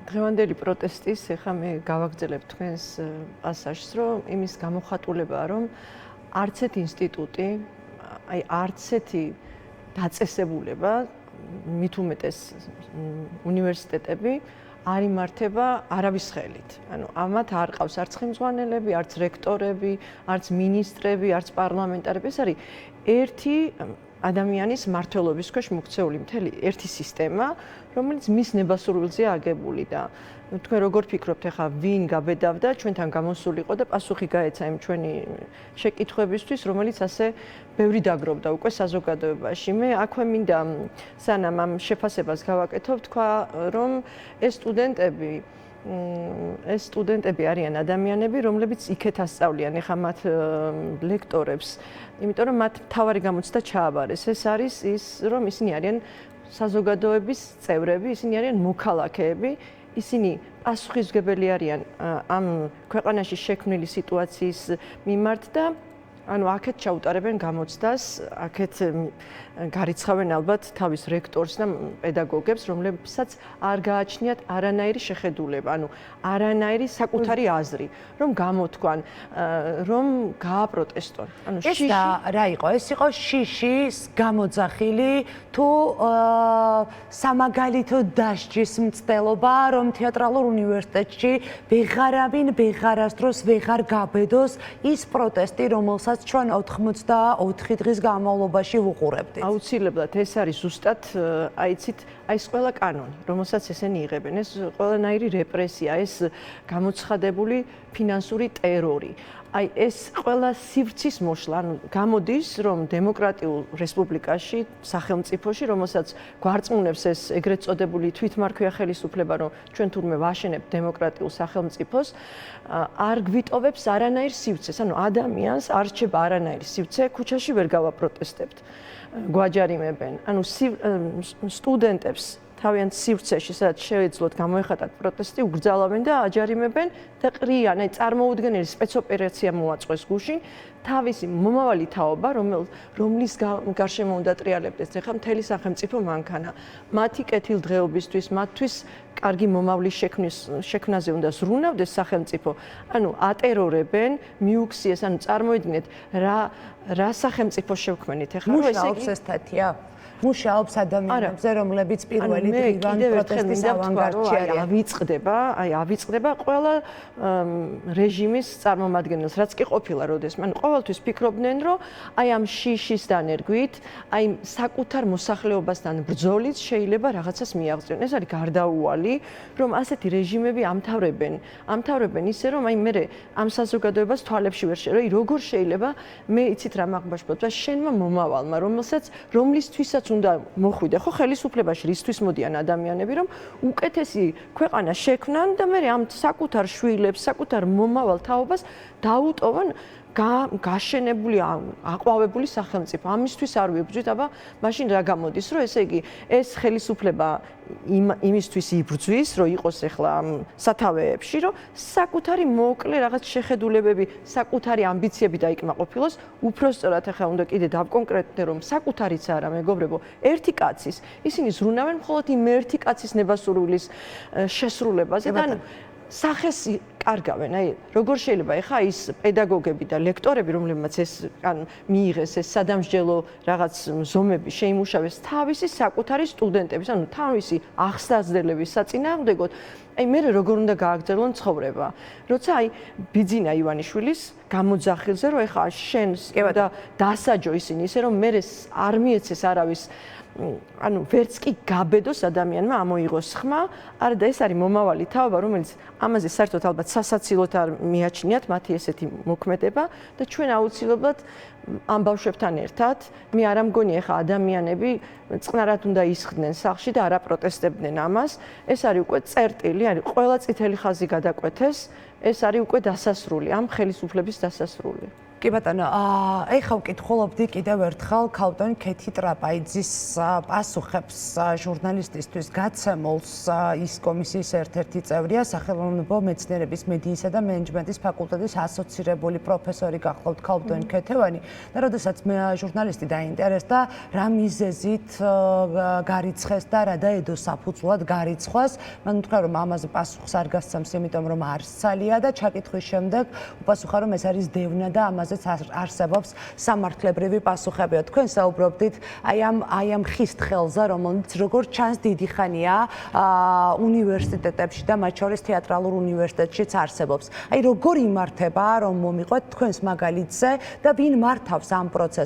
დღევანდელი პროტესტის ეხლა მე გავაგრძელებ თქვენს პასაჟს, რომ იმის გამოხატულებაა, რომ არც ერთ ინსტიტუტი, არც ერთი დაწესებულება, მით უმეტეს უნივერსიტეტები არ იმართება არავის ხელით. ანუ ამათ არ ყავს არც ხელმძღვანელები, არც რექტორები, არც მინისტრები, არც პარლამენტარები. ეს არის ერთი ადამიანის მმართველობის ქვეშ მოქცეული მთელი ერთი სისტემა, რომელიც მის ნებასრულზეა აგებული და თქვენ როგორ ფიქრობთ, ახლა ვინ გაბედავდა ჩვენთან გამოსულიყო და პასუხი გაეცა იმ ჩვენი შეკითხვებისთვის, რომელიც ასე ბევრი დაგროვდა უკვე საზოგადოებაში. მე აქვე მინდა სანამ ამ შეფასებას გავაკეთო, თქვა, რომ ეს სტუდენტები არიან ადამიანები, რომლებიც იქეთ ასწავლიან, ეხლა მათ ლექტორებს, იმიტომ რომ მათ თავარი გამოცდა ჩააბარეს. ეს არის ის, რომ ისინი არიან საზოგადოების წევრები, ისინი არიან მოქალაქეები, ისინი პასუხისმგებელი არიან ამ ქვეყანაში შექმნილი სიტუაციის მიმართ და ანუ აქეთ ჩაუტარებენ გამოცდას, აქეთ გარიცხავენ ალბათ თავის რექტორს და პედაგოგებს, რომლებსაც არ გააჩნიათ არანაირი შეხედულება, ანუ არანაირი საკუთარი აზრი, რომ გამოთქვან, რომ გააპროტესტონ. ანუ ეს რა იყო? ეს იყო შიშის გამოძახილი თუ სამაგალითო დასჯის მცდელობა, რომ თეატრალურ უნივერსიტეტში ვეღარასდროს ვეღარ გაბედოს ის პროტესტი, რომელსაც ჩვენ 84 დღის განმავლობაში ვუყურებდით. აუცილებლად ეს არის ზუსტად აიცით, ეს ყველა კანონი, რომელსაც ესენი იღებენ, ეს ყველანაირი რეპრესია, ეს გამოცხადებული ფინანსური ტერორი. აი ეს ყველა სივრცის მოშლა, ანუ გამოდის, რომ დემოკრატიულ რესპუბლიკაში, სახელმწიფოში, რომელსაც გვარწმუნებს ეს ეგრეთ წოდებული თვითმარქვია ხელისუფლება, რომ ჩვენ თურმე ვაშენებთ დემოკრატიულ სახელმწიფოს, არ გვიტოვებს არანაირ სივრცეს, ანუ ადამიანს არ რჩება არანაირი სივრცე, ქუჩაში ვერ გავაპროტესტებთ. გვაჯარიმებენ. ანუ სტუდენტებს თავიანთ სივრცეში, სადაც შეეძლოთ გამოეხატათ პროტესტი, უგრძალავენ და აჯარიმებენ და ყრიან, აი წარმოუდგენელი სპეცოპერაცია მოაწყვეს გუშინ, თავისი მომავალი თაობა, რომლის გარშემო უნდა ტრიალებდეს ახლა მთელი სახელმწიფო მანქანა. მათი კეთილდღეობისთვის, მათთვის კარგი მომავლის შექმნაზე უნდა ზრუნავდეს სახელმწიფო. ანუ ატერორებენ, მიუქსიეს, ანუ წარმოიდგინეთ რა სახელმწიფო შევქმნით ახლა, რომ ესე იგი ესეთია. მუშაობს ადამიანებზე, რომლებიც პირველი დღიდან პროტესტის ავანგარდში არიან. ავიწყდება ყველა რეჟიმის წარმომადგენელს, რაც კი ყოფილა როდესმე. ანუ ყოველთვის ფიქრობდნენ, რომ აი ამ შიშის დანერგვით, აი საკუთარ მოსახლეობასთან ბრძოლით შეიძლება რაღაცას მიაღწიონ. ეს არის გარდაუვალი, რომ ასეთი რეჟიმები ამთავრებენ ისე, რომ აი მე ამ საზოგადოებას თვალებში ვერ შეერა. როგორ შეიძლება მე იცით რა მაგბაშბოთ და შენმა მომავალმა, რომლისთვისაც უნდა მოხვიდე, ხო ხელისუფლებაში რისთვის მოდიან ადამიანები, რომ უკეთესი ქვეყანა შექმნან და მე ამ საკუთარ შვილებს, საკუთარ მომავალ თაობას დაუტოვონ გაშენებული, აყვავებული სახელმწიფო. ამისთვის არ ვიბრძვით, აბა მაშინ რა გამოდის, რომ ესე იგი ეს ხელისუფლება იმისთვის იბრძვის, რომ იყოს ახლა სათავეებში, რომ საკუთარი მოკლე რაღაც შეხედულებები, საკუთარი ამბიციები დაიკმაყოფილოს, უბრალოდ ახლა უნდა კიდე დავკონკრეტდე, რომ საკუთარიც არა, მეგობრებო, ერთი კაცის, ისინი ზრუნავენ მხოლოდ იმ ერთი კაცის ნებასრულის შესრულებაზე და სახეს კარგავენ. აი, როგორ შეიძლება ახლა ის პედაგოგები და ლექტორები, რომლებმაც ეს მიიღეს ეს სადამსჯელო რაღაც ზომები შეიმუშავეს თავისი საკუთარი სტუდენტების, ანუ თავისი ახსნაძნელების საწინააღმდეგოდ, აი მე როგორ უნდა გააგრძელონ ცხოვრება. როცა აი ბიძინა ივანიშვილის გამოძახილზე, რომ ახლა შენს და დასაჯო ისინი, ისე რომ მე არ მიეცეს არავის ანუ ვერც კი გაბედოს ადამიანმა ამოიღოს ხმა, არა და ეს არის მომავალი თაობა, რომელიც ამაზე საერთოდ ალბათ სასაცილოდ არ მიაჩნიათ მათი ესეთი მოქმედება და ჩვენ აუცილებლად ამ ბავშვებთან ერთად, მე არ ამგონი ახლა ადამიანები წყნარად უნდა ისხდნენ სახლში და არ აპროტესტებდნენ ამას. ეს არის უკვე წერტილი, არის ყველა წითელი ხაზი გადაკვეთეს, ეს არის უკვე დასასრული, ამ ხელისუფლების დასასრული. კი ბატონო, ეხლა ვკითხულობდი კიდევ ერთხელ ქალბატონი ქეთი ტრაპაიძის პასუხებს ჟურნალისტისთვის გაცემულს. ის კომისიის ერთ-ერთი წევრია, სახელმწიფო მეცნიერების მედიისა და მენეჯმენტის ფაკულტეტის ასოცირებული პროფესორი გახლავთ ქალბატონი ქეთევანი. და როდესაც მე ჟურნალისტი დაინტერესდა, რა მიზეზით გარიცხეს და რა დაედო საფუძვლად გარიცხვას, მან უთხრა, რომ ამაზე პასუხს არ გასცემს, იმიტომ რომ არის ცალია და ჩაკითხვის შემდეგ უპასუხა, რომ ეს არის დევნა და ამაზეც არსებობს სამართლებრივი პასუხებია. თქვენ საუბრობდით აი ამ ხის თხელზე, რომელიც როგორც ჩანს დიდი ხანია უნივერსიტეტებში და მათ შორის თეატრალურ უნივერსიტეტშიც არსებობს. აი როგორ იმართება, რომ მომიყვეთ თქვენს მაგალითზე და ვინ მართავს ამ პროცესს?